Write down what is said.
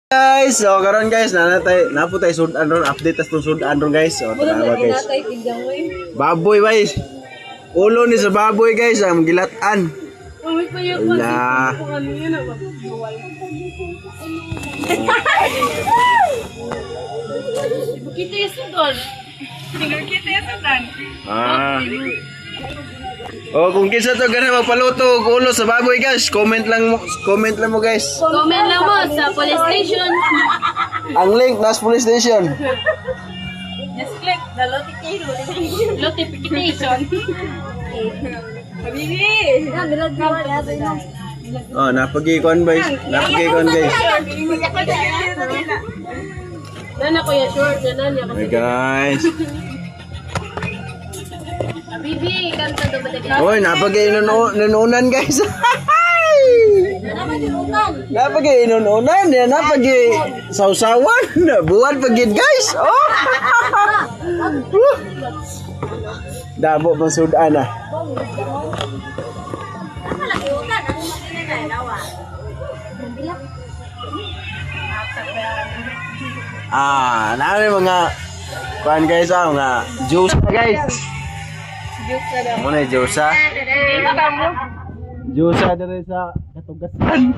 Guys, so karon guys, napo tay sudan ron, update tas tong sudan ron guys. So tanawa guys. Baboy guys. Ulo ni sa baboy guys, ang gilatan. Wala. Kita yung sudan. Tingnan kita yung sudan. Oh, kung kinsa to gana magpaluto og ulo sa baboy guys, comment lang mo guys. Comment lang mo sa police station. Ang link nasa police station. Just click the notification. Habibi! Oh, napagi-kon guys. Napagi-kon guys. Nana ko ya short na niya. Hey guys. Habibi, kanta do ba daghan? Oy, napagi-inunan guys. Napagi-inunan, napagi sausawan. Buwan pagid guys. Oh. Dabo pang sudan ah. Nami mga kuan guys mga juice na guys. Muna juice. Juice na rin sa katugasan.